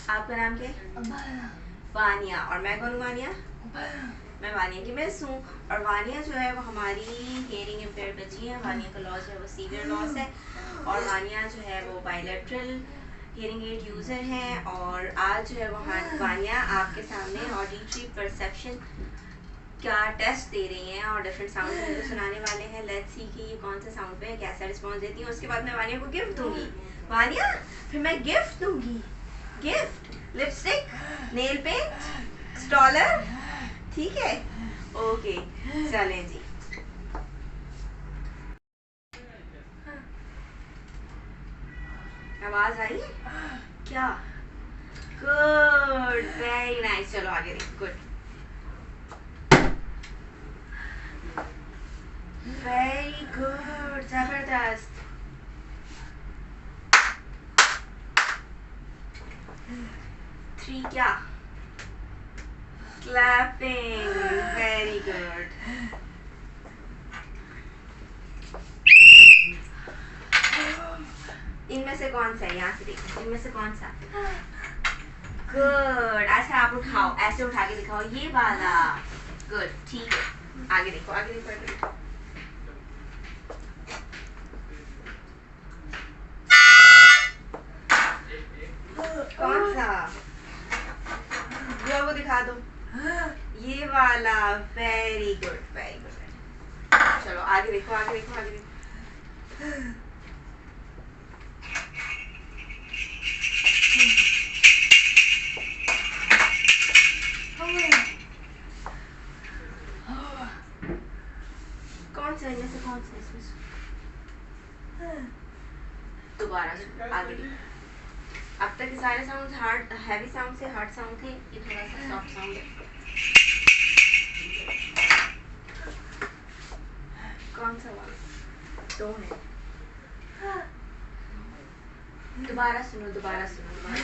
आपका नाम क्या है? वानिया। और मैं कौन हूँ वानिया? मैं वानिया की मिस हूँ। और वानिया जो है वो हमारी हियरिंग इम्पेयर्ड बच्ची है। वानिया का लॉस जो है वो सीवियर लॉस है। और वानिया जो है वो बायलैटरल हियरिंग एड यूज़र हैं। और आज जो है वो वानिया आपके सामने ऑडिटरी परसेप्शन क्या टेस्ट दे रही हैं और डिफरेंट साउंड मुझे सुनाने वाले हैं। लेट्स सी कि ये कौन से साउंड पे कैसा रिस्पॉन्स देती है। उसके बाद मैं वानिया को गिफ्ट दूंगी। वानिया फिर मैं गिफ्ट दूंगी। गिफ्ट लिपस्टिक, नेल पेंट, स्टॉलर, ठीक है? ओके चलें जी। आवाज आई है क्या? Good, very nice. चलो आगे देखो। गुड, वेरी गुड, जबरदस्त। 3 क्या? Clapping, very good. इनमें से कौन सा है? यहाँ से देखो, इनमें से कौन सा? गुड। अच्छा आप उठाओ, ऐसे उठा के दिखाओ, ये वाला। गुड, ठीक है। आगे देखो, आगे देखो, आगे देखो। कौन सा? वो दिखा दो, ये वाला। Very good, very good. चलो आगे देखो, आगे देखो, आगे देखो। कौन सा इनमें से कौन सा इसमें से? दोबारा आगे देखो। अब तक के सारे साउंड हार्ड हैवी साउंड से हार्ड साउंड थे, ये थोड़ा सा सॉफ्ट साउंड है। कौन सा वाला? टोन है। दोबारा सुनो, दोबारा सुनो, दोबारा।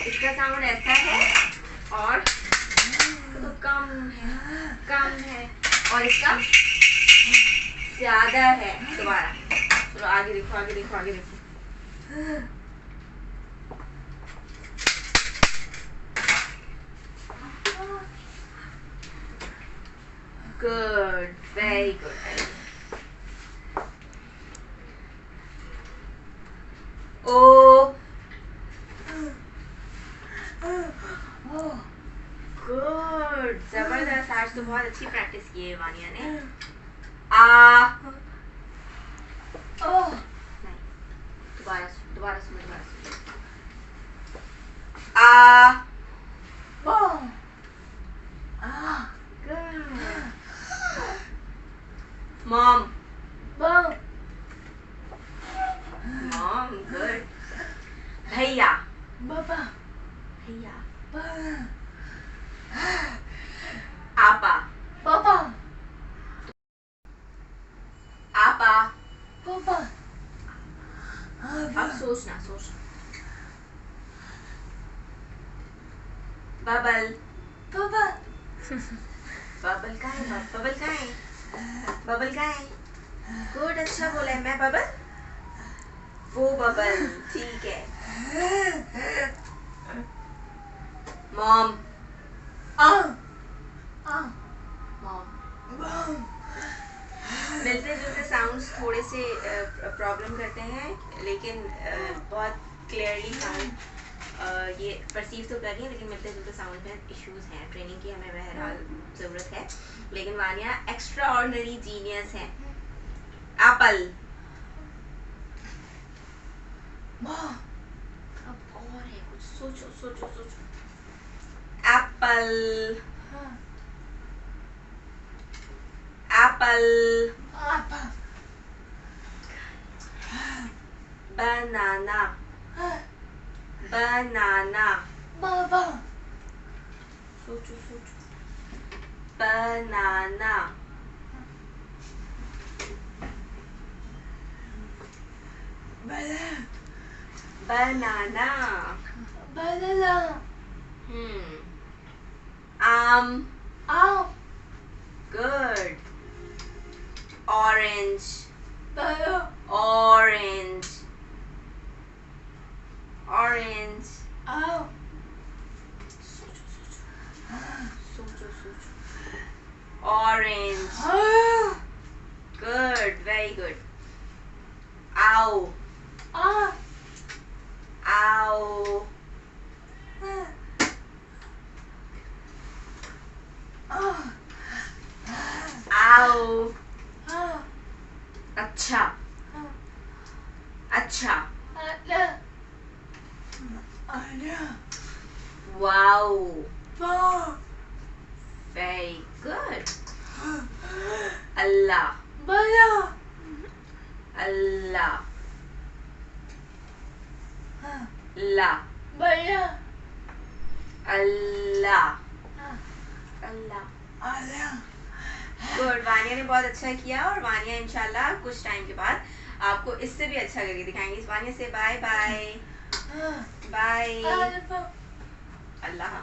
इसका साउंड ऐसा है और तो कम है, कम है, और इसका ज्यादा है। दोबारा चलो आगे देखो, आगे देखो, आगे देखो। Good, very good. Oh good, जबरदस्त। आज तो बहुत अच्छी प्रैक्टिस की है वानिया ने। आ नहीं, दोबारा दोबारा सुनो, दोबारा सुनो। आ गुड। Mom mom, good. भैया भैया। आपा आपा। अब सोचना, सोचना। बबल बबल का है? बबल का है? बबल का है? गुड, अच्छा बोला है। मैं बबल, वो बबल, ठीक है। Mom mom. मिलते जुलते साउंड्स थोड़े से प्रॉब्लम करते हैं, लेकिन बहुत क्लियरली साउंड ये परसीव तो कर रही है, लेकिन मिलते जुलते साउंड में इश्यूज हैं। ट्रेनिंग की हमें बहरहाल ज़रूरत है, लेकिन वानिया एक्स्ट्रा ऑर्डिनरी जीनियस है। एप्पल। अब और है कुछ, सोचो सोचो सोचो। Apple apple. Banana banana. सोचो सोचो। बनाना बनाना। Good. Orange. Orange. Orange. Orange. Good. Very good. Ow. Ow. Ow. अच्छा. अच्छा. Wow. Very good. Allah. Allah. La. Allah. Allah. Good. Vaniya ने बहुत अच्छा किया और वानिया इंशाल्लाह कुछ टाइम के बाद आपको इससे भी अच्छा करके दिखाएंगे. वानिया से बाय बाय. बाय. अल्लाह.